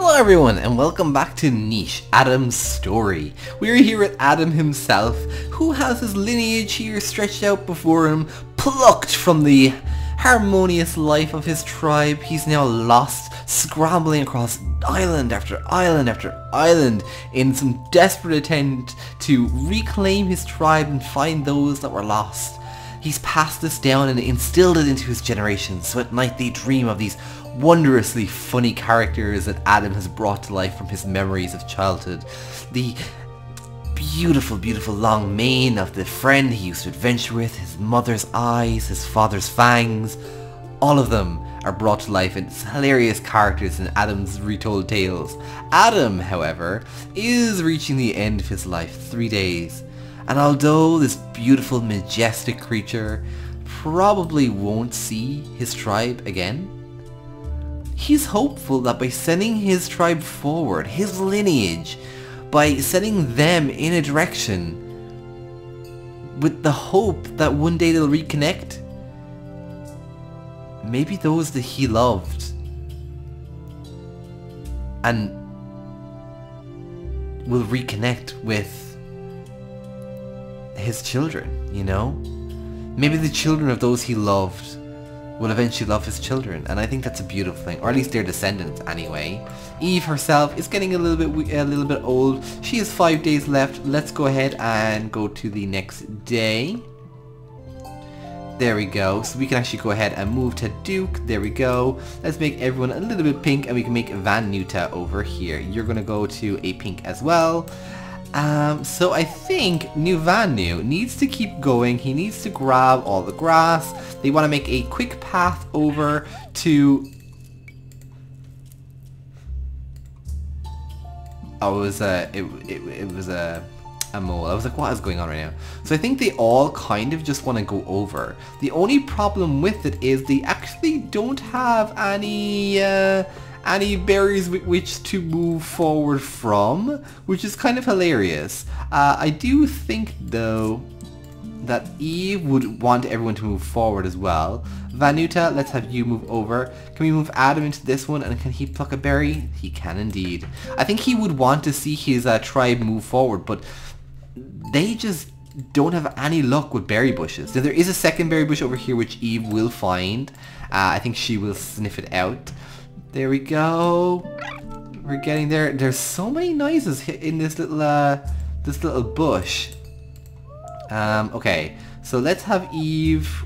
Hello everyone and welcome back to Niche, Adam's story. We are here with Adam himself, who has his lineage here stretched out before him, plucked from the harmonious life of his tribe. He's now lost, scrambling across island after island after island in some desperate attempt to reclaim his tribe and find those that were lost. He's passed this down and instilled it into his generation, so at night they dream of these wondrously funny characters that Adam has brought to life from his memories of childhood. The beautiful, beautiful long mane of the friend he used to adventure with, his mother's eyes, his father's fangs, all of them are brought to life in hilarious characters in Adam's retold tales. Adam, however, is reaching the end of his life, 3 days. And although this beautiful, majestic creature probably won't see his tribe again, he's hopeful that by sending his tribe forward, his lineage, by setting them in a direction with the hope that one day they'll reconnect, maybe those that he loved and will reconnect with his children, you know? Maybe the children of those he loved will eventually love his children, and I think that's a beautiful thing, or at least their descendants anyway. Eve herself is getting a little bit old. She has 5 days left. Let's go ahead and go to the next day. There we go. So we can actually go ahead and move to Duke. There we go. Let's make everyone a little bit pink, and we can make Van Nuta over here. You're gonna go to a pink as well. So I think New Vanu needs to keep going. He needs to grab all the grass. They want to make a quick path over to... Oh, it was a mole. I was like, what is going on right now? So I think they all kind of just want to go over. The only problem with it is they actually don't have any berries with which to move forward from, which is kind of hilarious. I do think though that Eve would want everyone to move forward as well. Vanuta, let's have you move over. Can we move Adam into this one, and can he pluck a berry? He can indeed. I think he would want to see his tribe move forward, but they just don't have any luck with berry bushes. Now there is a second berry bush over here which Eve will find. I think she will sniff it out. There we go. We're getting there. There's so many noises in this little bush. Okay, so let's have Eve.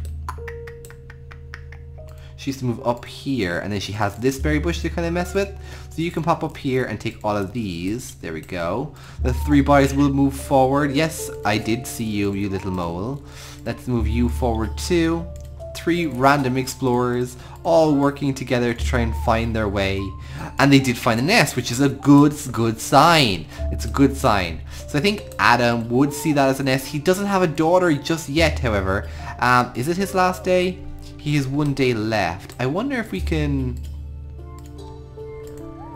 She used to move up here, and then she has this berry bush to kind of mess with. So you can pop up here and take all of these. There we go. The 3 boys will move forward. Yes, I did see you, you little mole. Let's move you forward too. 3 random explorers all working together to try and find their way, and they did find the nest, which is a good sign. It's a good sign. So I think Adam would see that as a nest. He doesn't have a daughter just yet, however. Is it his last day? He has 1 day left. I wonder if we can...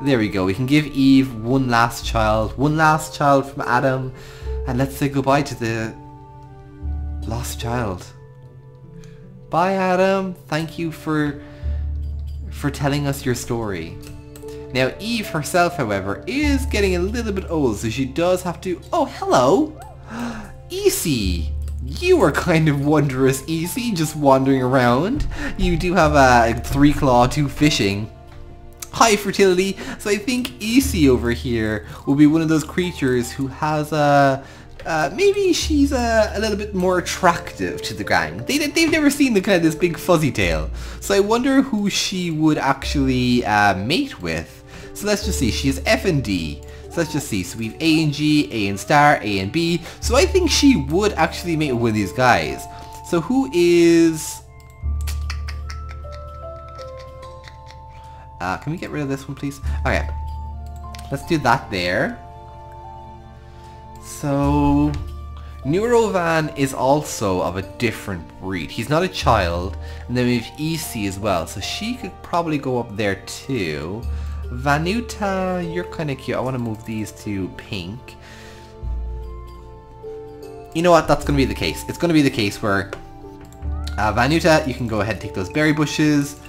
There we go. We can give Eve one last child from Adam, and let's say goodbye to the lost child. Bye, Adam. Thank you for telling us your story. Now, Eve herself, however, is getting a little bit old, so she does have to... Oh, hello! Easy! You are kind of wondrous, Easy, just wandering around. You do have a 3-claw, 2 fishing. High fertility, so I think Easy over here will be one of those creatures who has a... maybe she's a little bit more attractive to the gang. They've never seen the kind of this big fuzzy tail. So I wonder who she would actually mate with. So let's just see. She has F and D. So let's just see. So we have A and G, A and star, A and B. So I think she would actually mate with one of these guys. So who is... can we get rid of this one, please? Okay. Let's do that there. So, Neurovan is also of a different breed. He's not a child. And then we have EC as well. So she could probably go up there too. Vanuta, you're kind of cute. I want to move these to pink. You know what? That's going to be the case. It's going to be the case where Vanuta, you can go ahead and take those berry bushes.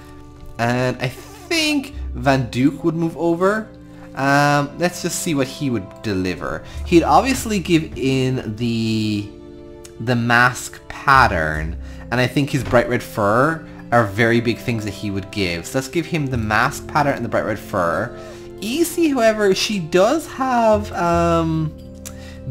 And I think Van Duke would move over. Let's just see what he would deliver. He'd obviously give in the mask pattern, and I think his bright red fur are very big things that he would give. So let's give him the mask pattern and the bright red fur. Easy, however, she does have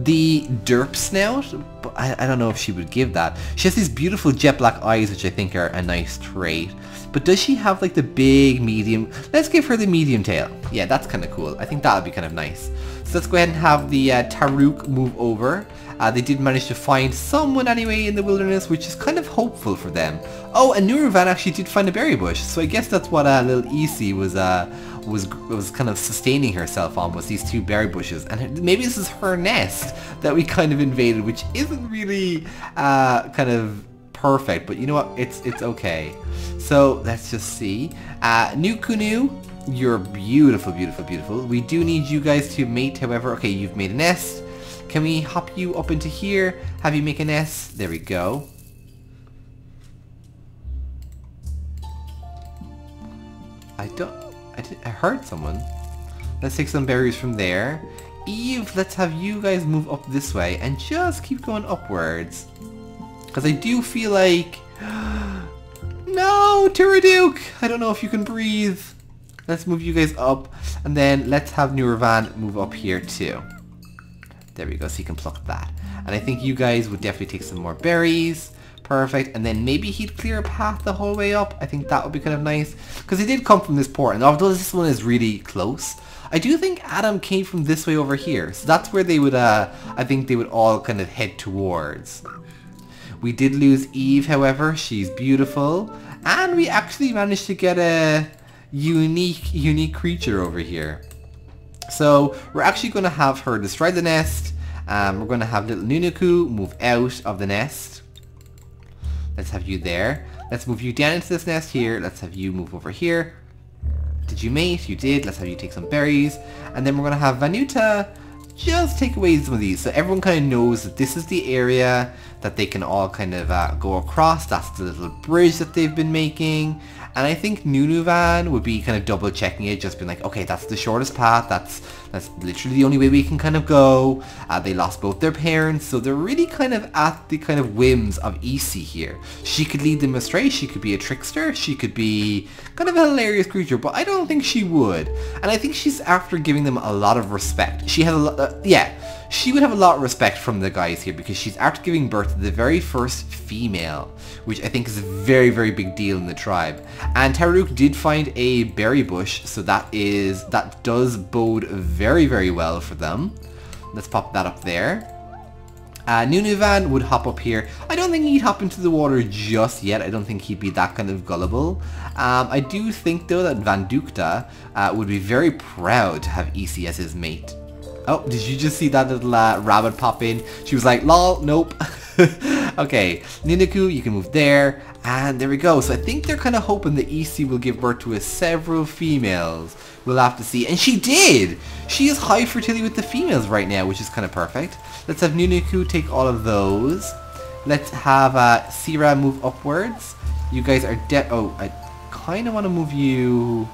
the derp snout, but I don't know if she would give that. She has these beautiful jet black eyes, which I think are a nice trait. But does she have like the big medium? Let's give her the medium tail. Yeah, that's kind of cool. I think that would be kind of nice. So let's go ahead and have the Karud move over. They did manage to find someone anyway in the wilderness, which is kind of hopeful for them. Oh, and Nuruvan actually did find a berry bush, so I guess that's what little Isi was kind of sustaining herself on, was these 2 berry bushes. And maybe this is her nest that we kind of invaded, which isn't really kind of perfect, but you know what? It's okay. So let's just see. Nukunu, you're beautiful, beautiful, beautiful. We do need you guys to mate, however. Okay, you've made a nest. Can we hop you up into here? Have you make a nest? There we go. I heard someone. Let's take some berries from there. Eve, let's have you guys move up this way and just keep going upwards. Because I do feel like... No, Turaduke! I don't know if you can breathe. Let's move you guys up. And then let's have Nuruvan move up here too. There we go, so you can pluck that. And I think you guys would definitely take some more berries. Perfect. And then maybe he'd clear a path the whole way up. I think that would be kind of nice. Because he did come from this port. And although this one is really close, I do think Adam came from this way over here. So that's where they would, I think they would all kind of head towards. We did lose Eve, however. She's beautiful. And we actually managed to get a unique creature over here. So we're actually going to have her destroy the nest. We're going to have little Nunuku move out of the nest. Let's have you there. Let's move you down into this nest here. Let's have you move over here. Did you mate? You did. Let's have you take some berries. And then we're going to have Vanuta just take away some of these. So everyone kind of knows that this is the area that they can all kind of go across. That's the little bridge that they've been making. And I think Nunuvan would be kind of double checking it, just being like, okay, that's the shortest path, that's literally the only way we can kind of go. They lost both their parents, so they're really kind of at the kind of whims of Isi here. She could lead them astray, she could be a trickster, she could be kind of a hilarious creature, but I don't think she would. And I think she's after giving them a lot of respect. She has a lot, she would have a lot of respect from the guys here, because she's after giving birth to the very first female, which I think is a very, very big deal in the tribe. And Taruk did find a berry bush, so that does bode very, very well for them. Let's pop that up there. Nunuvan would hop up here. I don't think he'd hop into the water just yet. I don't think he'd be that kind of gullible. I do think, though, that Vandukta would be very proud to have Isi as his mate. Oh, did you just see that little rabbit pop in? She was like, lol, nope. Okay, Ninaku, you can move there. And there we go. So I think they're kind of hoping that Isi will give birth to several females. We'll have to see. And she did! She is high fertility with the females right now, which is kind of perfect. Let's have Ninaku take all of those. Let's have Sira move upwards. You guys are dead. Oh, I kind of want to move you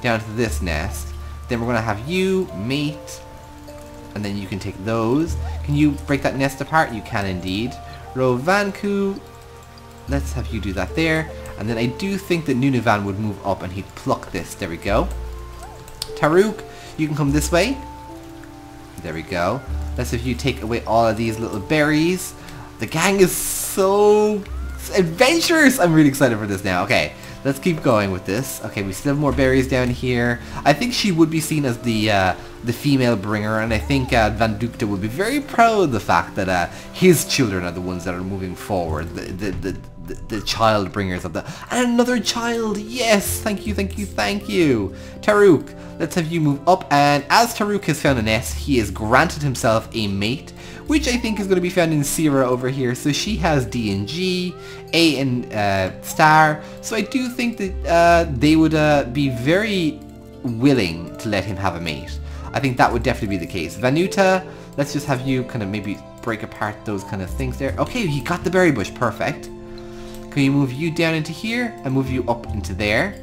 down to this nest. Then we're going to have you mate. And then you can take those. Can you break that nest apart? You can indeed. Rovanku, let's have you do that there. And then I do think that Nunuvan would move up and he'd pluck this. There we go. Taruk, you can come this way. There we go. Let's have you take away all of these little berries. The gang is so adventurous. I'm really excited for this now. Okay, let's keep going with this. Okay, we still have more berries down here. I think she would be seen as the female bringer, and I think Vandukta would be very proud of the fact that his children are the ones that are moving forward, the child bringers of the... And another child! Yes! Thank you, thank you, thank you! Taruk, let's have you move up, and as Taruk has found a nest, he has granted himself a mate, which I think is going to be found in Sierra over here. So she has D and G, A and Star, so I do think that they would be very willing to let him have a mate. I think that would definitely be the case. Vanuta, let's just have you kind of maybe break apart those kind of things there. Okay, he got the berry bush, perfect. Can you move you down into here and move you up into there?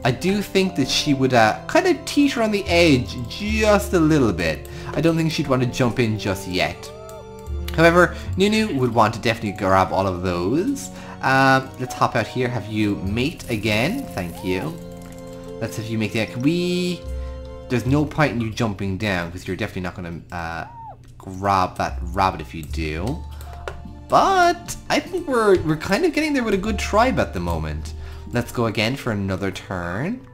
I do think that she would kind of teeter on the edge just a little bit. I don't think she'd want to jump in just yet. However, Nunu would want to definitely grab all of those. Let's hop out here. Have you mate again? Thank you. Let's have you make that. Can we... There's no point in you jumping down because you're definitely not going to grab that rabbit if you do. But I think we're kind of getting there with a good tribe at the moment. Let's go again for another turn.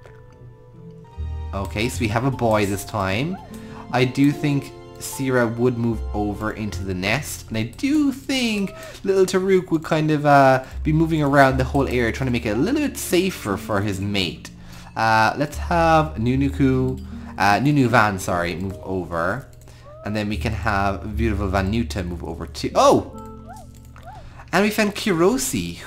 Okay, so we have a boy this time. I do think Sierra would move over into the nest, and I do think little Taruk would kind of be moving around the whole area, trying to make it a little bit safer for his mate. Let's have Nunu Van, sorry, move over, and then we can have beautiful Vanuta move over too. Oh! And we found Kirosi.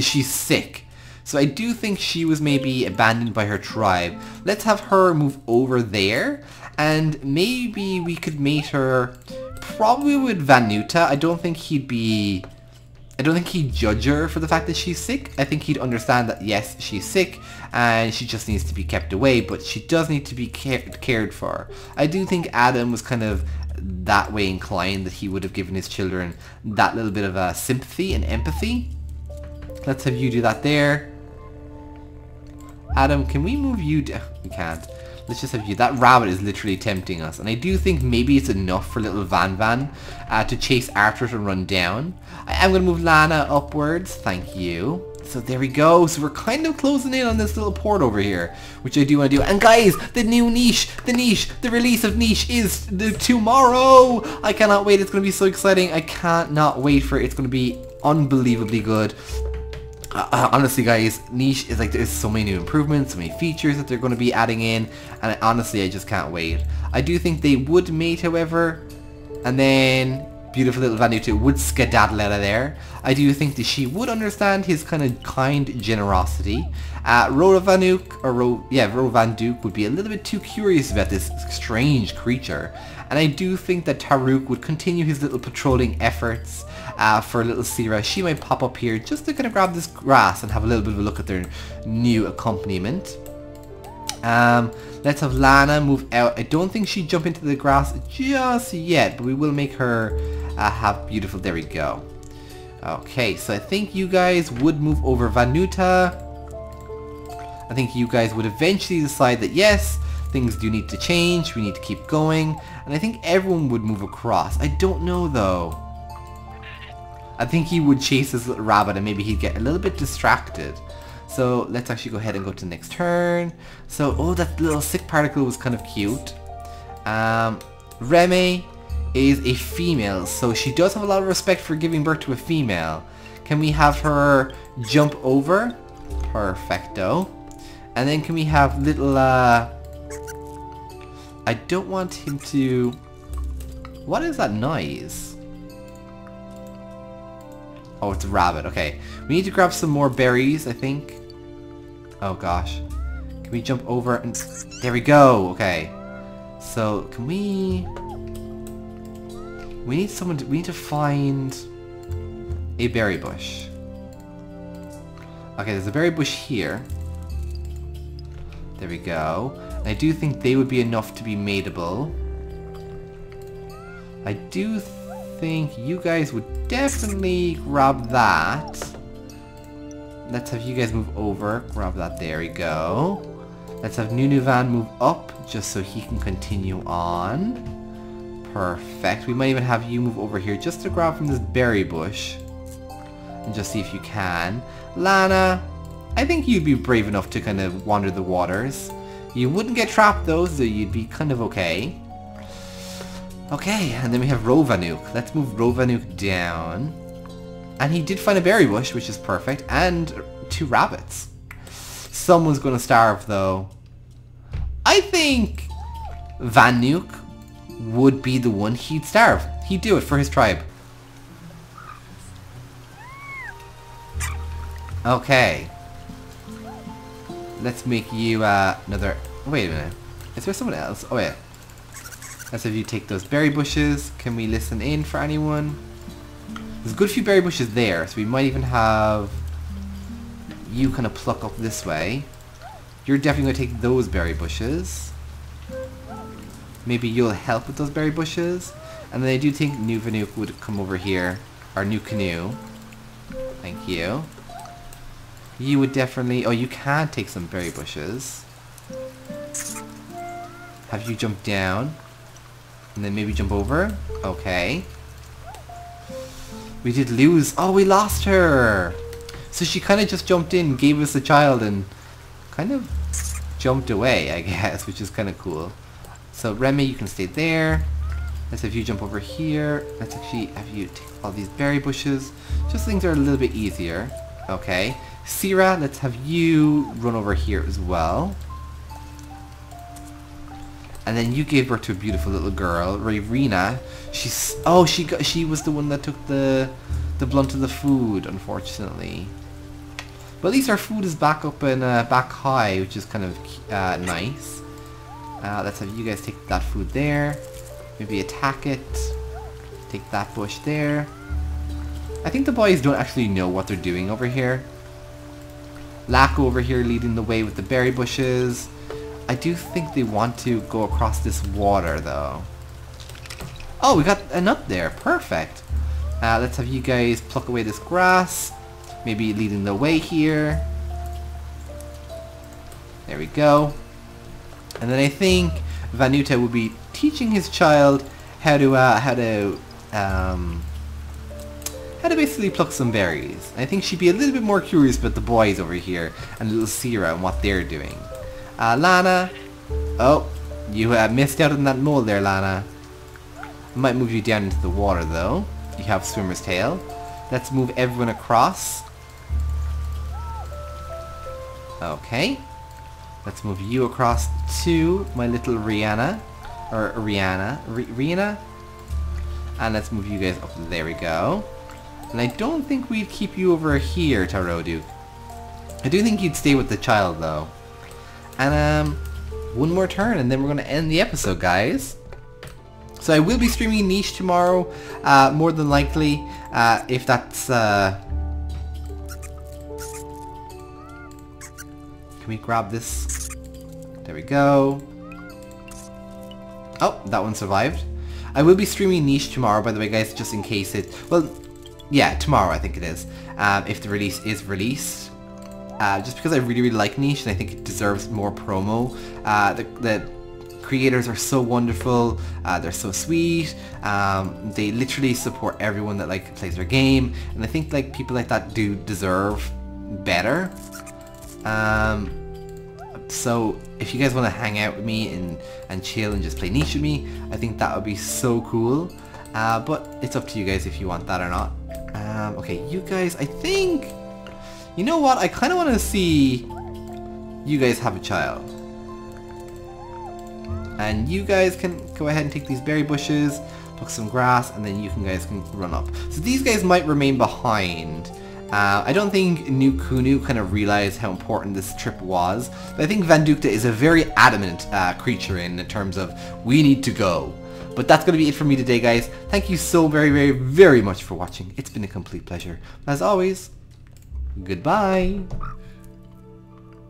She's sick. So I do think she was maybe abandoned by her tribe. Let's have her move over there. And maybe we could mate her probably with Vanuta. I don't think he'd judge her for the fact that she's sick. I think he'd understand that yes, she's sick and she just needs to be kept away, but she does need to be cared for. I do think Adam was kind of that way inclined, that he would have given his children that little bit of sympathy and empathy. Let's have you do that there. Adam, can we move you down? We can't. Let's just have you. That rabbit is literally tempting us. And I do think maybe it's enough for little Van to chase after it and run down. I am going to move Lana upwards. Thank you. So there we go. So we're kind of closing in on this little port over here, which I do want to do. And guys, the new niche, the release of niche is tomorrow. I cannot wait. It's going to be so exciting. I cannot wait for it. It's going to be unbelievably good. Honestly guys, niche is like, there's so many new improvements, so many features that they're going to be adding in, and honestly I just can't wait. I do think they would mate, however, and then beautiful little Vanuta would skedaddle out of there. I do think that she would understand his kind generosity. Rovanduke would be a little bit too curious about this strange creature, and I do think that Taruk would continue his little patrolling efforts. For little Sierra, she might pop up here just to kind of grab this grass and have a little bit of a look at their new accompaniment. Let's have Lana move out. I don't think she'd jump into the grass just yet, but we will make her have beautiful. There we go. Okay, so I think you guys would move over Vanuta. I think you guys would eventually decide that yes, things do need to change, we need to keep going, and I think everyone would move across. I don't know though. I think he would chase his little rabbit and maybe he'd get a little bit distracted. So let's actually go ahead and go to the next turn. So, oh, that little sick particle was kind of cute. Reme is a female, so she does have a lot of respect for giving birth to a female. Can we have her jump over? Perfecto. And then can we have little, I don't want him to... What is that noise? Oh, it's a rabbit. Okay. We need to grab some more berries, I think. Oh, gosh. Can we jump over and... There we go. Okay. So, can we... We need someone to... We need to find a berry bush. Okay, there's a berry bush here. There we go. And I do think they would be enough to be mateable. I do think you guys would definitely grab that. Let's have you guys move over. Grab that. There we go. Let's have Nunuvan move up just so he can continue on. Perfect. We might even have you move over here just to grab from this berry bush. And just see if you can. Lana, I think you'd be brave enough to kind of wander the waters. You wouldn't get trapped though, so you'd be kind of okay. Okay, and then we have Rovanuk. Let's move Rovanuk down. And he did find a berry bush, which is perfect, and 2 rabbits. Someone's gonna starve though. I think Vanuk would be the one he'd starve. He'd do it for his tribe. Okay. Let's make you another... Wait a minute. Is there someone else? Oh yeah. Let's have you take those berry bushes. Can we listen in for anyone? There's a good few berry bushes there, so we might even have you kind of pluck up this way. You're definitely going to take those berry bushes. Maybe you'll help with those berry bushes. And then I do think New Vanook would come over here. Our new canoe. Thank you. You would definitely... Oh, you can take some berry bushes. Have you jump down? And then maybe jump over? Okay. We did lose... Oh, we lost her! So she kind of just jumped in, gave us a child, and kind of jumped away, I guess, which is kind of cool. So Remy, you can stay there. Let's have you jump over here. Let's actually have you take all these berry bushes. Just things are a little bit easier. Okay. Sierra, let's have you run over here as well. And then you gave birth to a beautiful little girl, Rayrina. She's... Oh, she was the one that took the blunt of the food, unfortunately. But at least our food is back up and back high, which is kind of nice. Let's have you guys take that food there. Maybe attack it. Take that bush there. I think the boys don't actually know what they're doing over here. Laco over here leading the way with the berry bushes. I do think they want to go across this water though. Oh, we got a nut there. Perfect. Let's have you guys pluck away this grass. Maybe leading the way here. There we go. And then I think Vanuta will be teaching his child how to basically pluck some berries. I think she'd be a little bit more curious about the boys over here and little Sierra and what they're doing. Lana. Oh, you missed out on that mole there, Lana. I might move you down into the water though. You have swimmer's tail. Let's move everyone across. Okay. Let's move you across to my little Rihanna. Or Rihanna. And let's move you guys up. There we go. And I don't think we'd keep you over here, Tarodu. I do think you'd stay with the child though. And one more turn and then we're going to end the episode, guys. So I will be streaming Niche tomorrow, more than likely, if that's... Can we grab this? There we go. Oh, that one survived. I will be streaming Niche tomorrow, by the way, guys, just in case it... Well, yeah, tomorrow I think it is, if the release is released. Just because I really, really like Niche and I think it deserves more promo. The creators are so wonderful, they're so sweet, they literally support everyone that like plays their game, and I think like people like that do deserve better. So if you guys want to hang out with me and chill and just play Niche with me, I think that would be so cool. But it's up to you guys if you want that or not. Okay, you guys, I think, you know what, I kind of want to see you guys have a child. And you guys can go ahead and take these berry bushes, pluck some grass, and then you guys can run up. So these guys might remain behind. I don't think New Kunu kind of realized how important this trip was, but I think Vandukta is a very adamant creature in terms of we need to go. But that's going to be it for me today, guys. Thank you so very, very, very much for watching. It's been a complete pleasure. As always, goodbye.